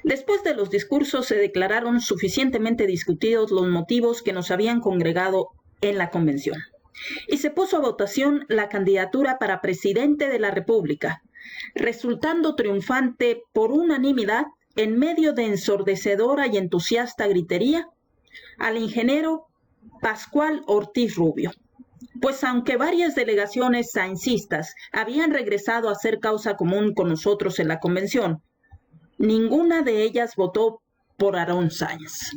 Después de los discursos se declararon suficientemente discutidos los motivos que nos habían congregado en la convención, y se puso a votación la candidatura para presidente de la República, resultando triunfante por unanimidad, en medio de ensordecedora y entusiasta gritería, al ingeniero Pascual Ortiz Rubio. Pues aunque varias delegaciones saincistas habían regresado a hacer causa común con nosotros en la convención, ninguna de ellas votó por Aarón Sáenz.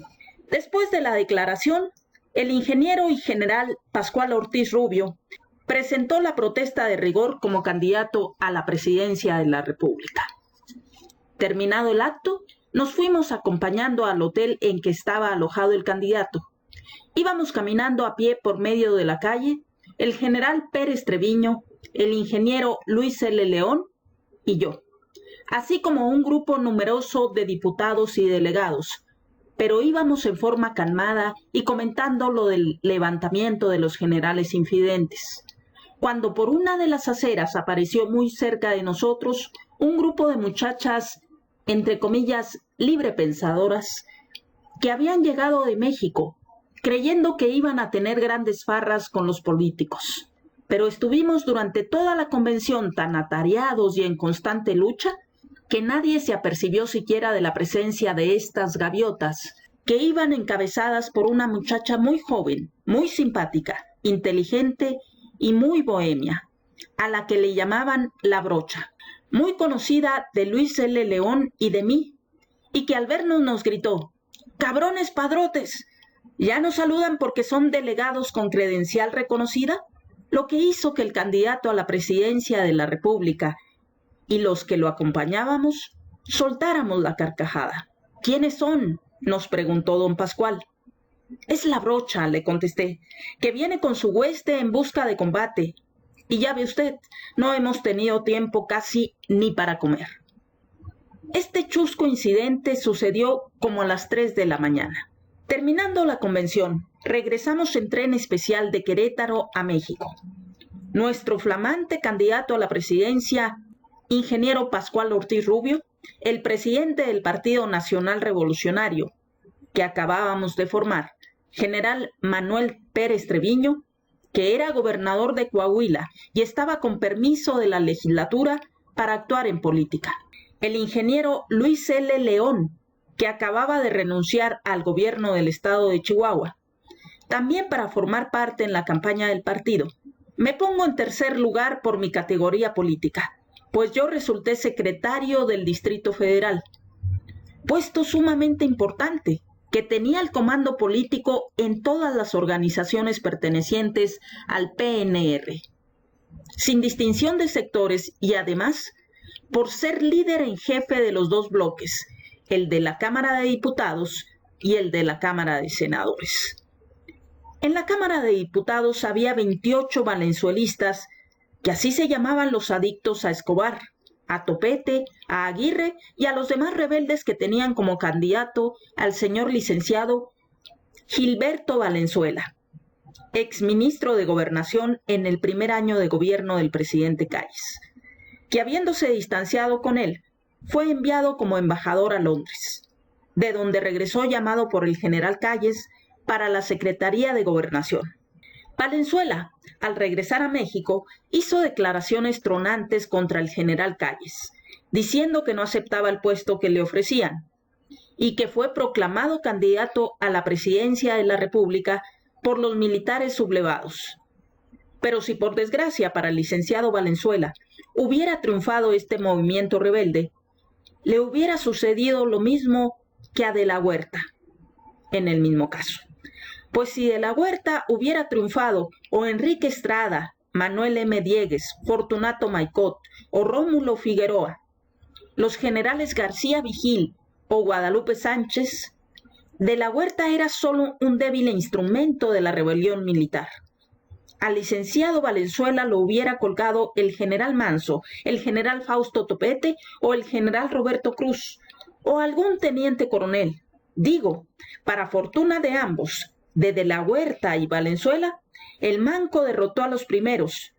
Después de la declaración, el ingeniero y general Pascual Ortiz Rubio presentó la protesta de rigor como candidato a la presidencia de la República. Terminado el acto, nos fuimos acompañando al hotel en que estaba alojado el candidato. Íbamos caminando a pie por medio de la calle, el general Pérez Treviño, el ingeniero Luis L. León y yo, así como un grupo numeroso de diputados y delegados, pero íbamos en forma calmada y comentando lo del levantamiento de los generales infidentes, cuando por una de las aceras apareció muy cerca de nosotros un grupo de muchachas, entre comillas, librepensadoras, que habían llegado de México, creyendo que iban a tener grandes farras con los políticos. Pero estuvimos durante toda la convención tan atareados y en constante lucha, que nadie se apercibió siquiera de la presencia de estas gaviotas, que iban encabezadas por una muchacha muy joven, muy simpática, inteligente y muy bohemia, a la que le llamaban La Brocha, muy conocida de Luis L. León y de mí, y que al vernos nos gritó: ¡cabrones padrotes! ¿Ya nos saludan porque son delegados con credencial reconocida? Lo que hizo que el candidato a la presidencia de la República y los que lo acompañábamos soltáramos la carcajada. ¿Quiénes son?, nos preguntó don Pascual. Es La Brocha, le contesté, que viene con su hueste en busca de combate. Y ya ve usted, no hemos tenido tiempo casi ni para comer. Este chusco incidente sucedió como a las 3 de la mañana. Terminando la convención, regresamos en tren especial de Querétaro a México. Nuestro flamante candidato a la presidencia, ingeniero Pascual Ortiz Rubio, el presidente del Partido Nacional Revolucionario, que acabábamos de formar, general Manuel Pérez Treviño, que era gobernador de Coahuila y estaba con permiso de la legislatura para actuar en política. El ingeniero Luis L. León, que acababa de renunciar al gobierno del estado de Chihuahua, también para formar parte en la campaña del partido. Me pongo en tercer lugar por mi categoría política, pues yo resulté secretario del Distrito Federal, puesto sumamente importante, que tenía el comando político en todas las organizaciones pertenecientes al PNR, sin distinción de sectores y además por ser líder en jefe de los dos bloques, el de la Cámara de Diputados y el de la Cámara de Senadores. En la Cámara de Diputados había 28 valenzuelistas, que así se llamaban los adictos a Escobar, a Topete, a Aguirre y a los demás rebeldes que tenían como candidato al señor licenciado Gilberto Valenzuela, exministro de Gobernación en el primer año de gobierno del presidente Calles, que habiéndose distanciado con él, fue enviado como embajador a Londres, de donde regresó llamado por el general Calles para la Secretaría de Gobernación. Valenzuela, al regresar a México, hizo declaraciones tronantes contra el general Calles, diciendo que no aceptaba el puesto que le ofrecían y que fue proclamado candidato a la presidencia de la República por los militares sublevados. Pero si por desgracia para el licenciado Valenzuela hubiera triunfado este movimiento rebelde, le hubiera sucedido lo mismo que a De la Huerta, en el mismo caso. Pues si De la Huerta hubiera triunfado, o Enrique Estrada, Manuel M. Diegues, Fortunato Maicot o Rómulo Figueroa, los generales García Vigil o Guadalupe Sánchez, De la Huerta era solo un débil instrumento de la rebelión militar. Al licenciado Valenzuela lo hubiera colgado el general Manso, el general Fausto Topete o el general Roberto Cruz, o algún teniente coronel. Digo, para fortuna de ambos, de la Huerta y Valenzuela, el Manco derrotó a los primeros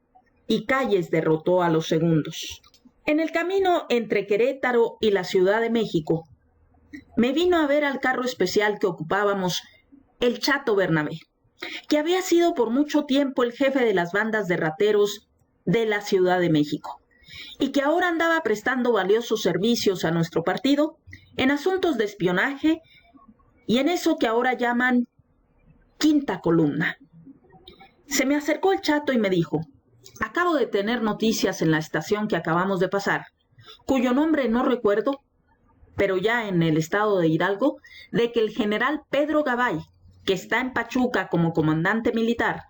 y Calles derrotó a los segundos. En el camino entre Querétaro y la Ciudad de México, me vino a ver al carro especial que ocupábamos el Chato Bernabé, que había sido por mucho tiempo el jefe de las bandas de rateros de la Ciudad de México y que ahora andaba prestando valiosos servicios a nuestro partido en asuntos de espionaje y en eso que ahora llaman quinta columna. Se me acercó el Chato y me dijo: acabo de tener noticias en la estación que acabamos de pasar, cuyo nombre no recuerdo, pero ya en el estado de Hidalgo, de que el general Pedro Gabay, que está en Pachuca como comandante militar,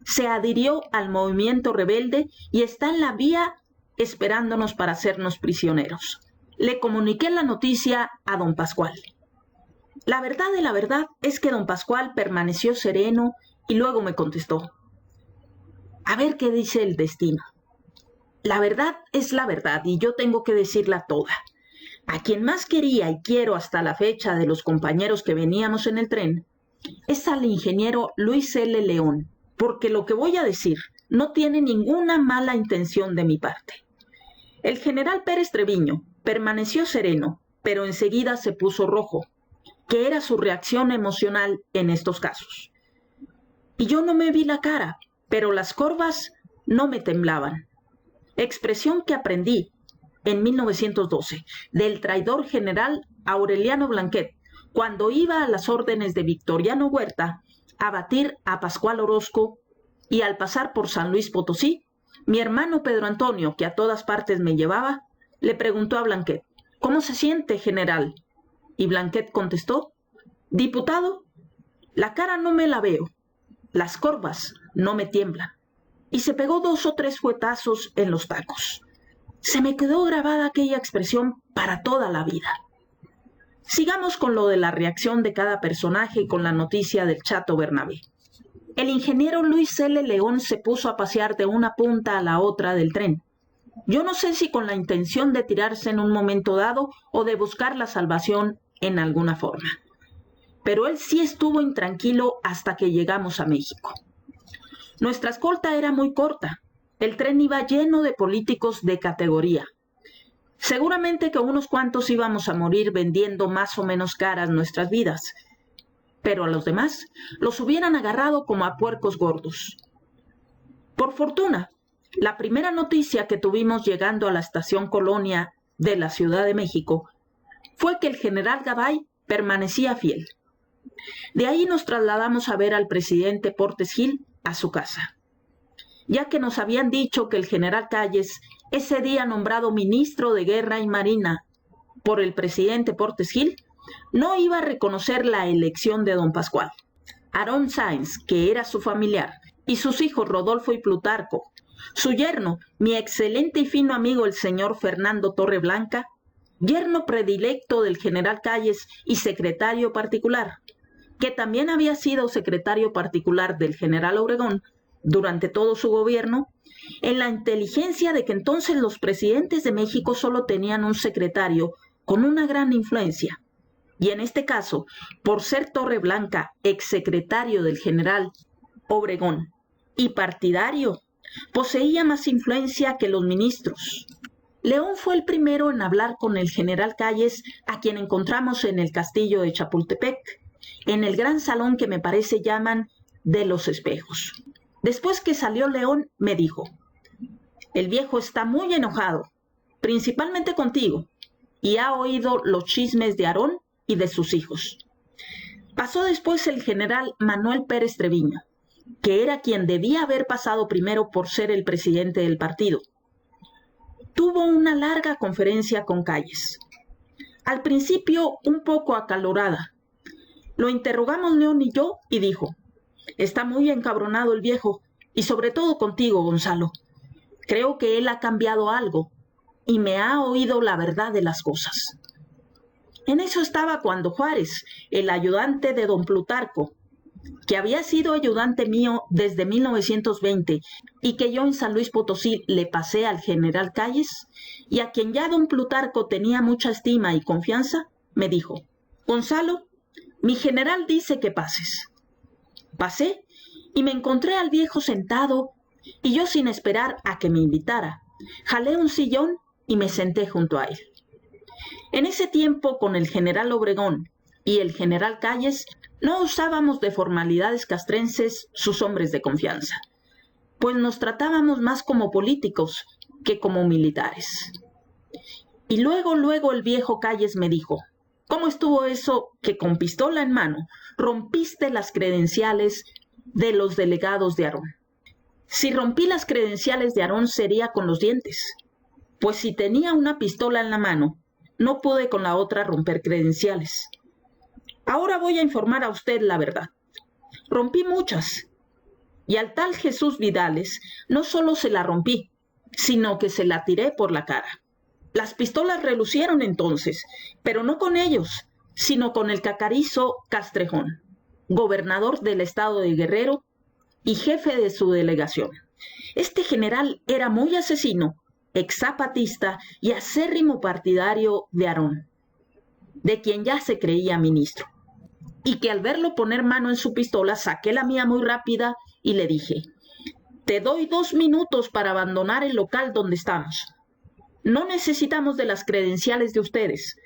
se adhirió al movimiento rebelde y está en la vía esperándonos para hacernos prisioneros. Le comuniqué la noticia a don Pascual. La verdad de la verdad es que don Pascual permaneció sereno y luego me contestó: a ver qué dice el destino. La verdad es la verdad y yo tengo que decirla toda. A quien más quería y quiero hasta la fecha de los compañeros que veníamos en el tren es al ingeniero Luis L. León, porque lo que voy a decir no tiene ninguna mala intención de mi parte. El general Pérez Treviño permaneció sereno, pero enseguida se puso rojo, que era su reacción emocional en estos casos. Y yo no me vi la cara, pero las corvas no me temblaban. Expresión que aprendí en 1912 del traidor general Aureliano Blanquet, cuando iba a las órdenes de Victoriano Huerta a batir a Pascual Orozco, y al pasar por San Luis Potosí, mi hermano Pedro Antonio, que a todas partes me llevaba, le preguntó a Blanquet: ¿cómo se siente, general? Y Blanquet contestó: diputado, la cara no me la veo, las corvas no me tiemblan. Y se pegó 2 o 3 fuetazos en los tacos. Se me quedó grabada aquella expresión para toda la vida. Sigamos con lo de la reacción de cada personaje y con la noticia del Chato Bernabé. El ingeniero Luis L. León se puso a pasear de una punta a la otra del tren. Yo no sé si con la intención de tirarse en un momento dado o de buscar la salvación en alguna forma. Pero él sí estuvo intranquilo hasta que llegamos a México. Nuestra escolta era muy corta. El tren iba lleno de políticos de categoría. Seguramente que unos cuantos íbamos a morir vendiendo más o menos caras nuestras vidas, pero a los demás los hubieran agarrado como a puercos gordos. Por fortuna, la primera noticia que tuvimos llegando a la estación Colonia de la Ciudad de México fue que el general Gabay permanecía fiel. De ahí nos trasladamos a ver al presidente Portes Gil a su casa, ya que nos habían dicho que el general Calles, ese día nombrado ministro de Guerra y Marina por el presidente Portes Gil, no iba a reconocer la elección de don Pascual. Aarón Sáenz, que era su familiar, y sus hijos Rodolfo y Plutarco, su yerno, mi excelente y fino amigo el señor Fernando Torreblanca, yerno predilecto del general Calles y secretario particular, que también había sido secretario particular del general Obregón durante todo su gobierno, en la inteligencia de que entonces los presidentes de México solo tenían un secretario con una gran influencia, y en este caso, por ser Torreblanca, exsecretario del general Obregón y partidario, poseía más influencia que los ministros. León fue el primero en hablar con el general Calles, a quien encontramos en el castillo de Chapultepec, en el gran salón que me parece llaman de los espejos. Después que salió León, me dijo: el viejo está muy enojado, principalmente contigo, y ha oído los chismes de Aarón y de sus hijos. Pasó después el general Manuel Pérez Treviño, que era quien debía haber pasado primero por ser el presidente del partido. Tuvo una larga conferencia con Calles. Al principio un poco acalorada. Lo interrogamos León y yo y dijo: está muy encabronado el viejo, y sobre todo contigo, Gonzalo. Creo que él ha cambiado algo y me ha oído la verdad de las cosas. En eso estaba cuando Juárez, el ayudante de don Plutarco, que había sido ayudante mío desde 1920 y que yo en San Luis Potosí le pasé al general Calles, y a quien ya don Plutarco tenía mucha estima y confianza, me dijo: Gonzalo, mi general dice que pases. Pasé y me encontré al viejo sentado, y yo sin esperar a que me invitara, jalé un sillón y me senté junto a él. En ese tiempo, con el general Obregón y el general Calles, no usábamos de formalidades castrenses sus hombres de confianza, pues nos tratábamos más como políticos que como militares. Y luego el viejo Calles me dijo: ¿cómo estuvo eso que con pistola en mano rompiste las credenciales de los delegados de Aarón? Si rompí las credenciales de Aarón sería con los dientes, pues si tenía una pistola en la mano, no pude con la otra romper credenciales. Ahora voy a informar a usted la verdad. Rompí muchas, y al tal Jesús Vidales no solo se la rompí, sino que se la tiré por la cara. Las pistolas relucieron entonces, pero no con ellos, sino con el cacarizo Castrejón, gobernador del estado de Guerrero y jefe de su delegación. Este general era muy asesino, exzapatista y acérrimo partidario de Aarón, de quien ya se creía ministro, y que al verlo poner mano en su pistola saqué la mía muy rápida y le dije: te doy 2 minutos para abandonar el local donde estamos. No necesitamos de las credenciales de ustedes,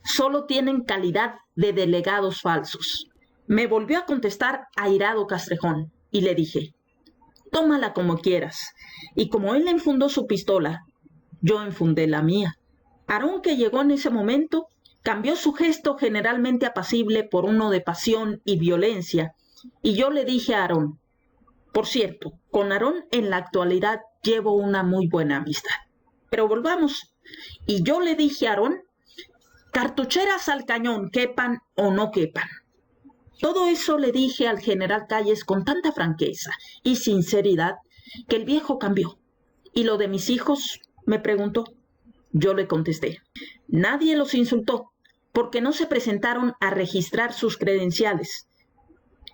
solo tienen calidad de delegados falsos. Me volvió a contestar airado Castrejón y le dije: tómala como quieras. Y como él enfundó su pistola, yo enfundé la mía. Aarón, que llegó en ese momento, cambió su gesto generalmente apacible por uno de pasión y violencia, y yo le dije a Aarón: por cierto, con Aarón en la actualidad llevo una muy buena amistad. Pero volvamos. Y yo le dije a Aarón: cartucheras al cañón, quepan o no quepan. Todo eso le dije al general Calles con tanta franqueza y sinceridad que el viejo cambió. ¿Y lo de mis hijos?, me preguntó. Yo le contesté: nadie los insultó, porque no se presentaron a registrar sus credenciales,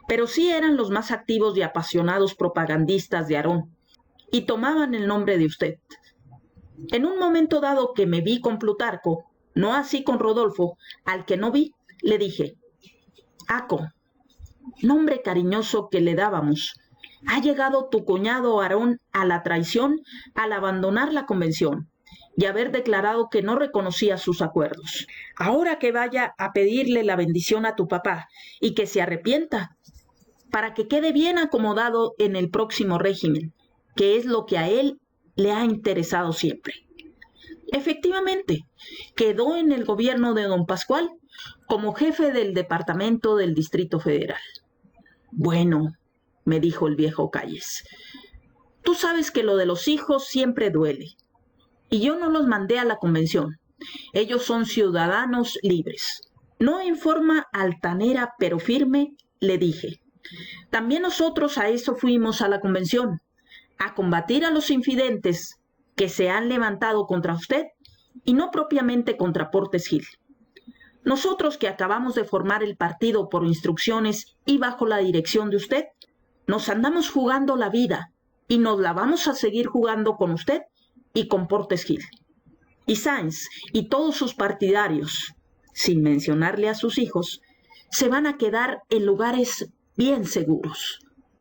pero sí eran los más activos y apasionados propagandistas de Aarón, y tomaban el nombre de usted. En un momento dado que me vi con Plutarco, no así con Rodolfo, al que no vi, le dije: Aco, nombre cariñoso que le dábamos, ha llegado tu cuñado Aarón a la traición al abandonar la convención y haber declarado que no reconocía sus acuerdos. Ahora que vaya a pedirle la bendición a tu papá y que se arrepienta, para que quede bien acomodado en el próximo régimen, que es lo que a él le ha interesado siempre. Efectivamente, quedó en el gobierno de don Pascual como jefe del departamento del Distrito Federal. Bueno, me dijo el viejo Calles, tú sabes que lo de los hijos siempre duele, y yo no los mandé a la convención. Ellos son ciudadanos libres. No en forma altanera pero firme, le dije: también nosotros a eso fuimos a la convención, a combatir a los infidentes que se han levantado contra usted y no propiamente contra Portes Gil. Nosotros, que acabamos de formar el partido por instrucciones y bajo la dirección de usted, nos andamos jugando la vida y nos la vamos a seguir jugando con usted y con Portes Gil. Y Sáenz y todos sus partidarios, sin mencionarle a sus hijos, se van a quedar en lugares bien seguros.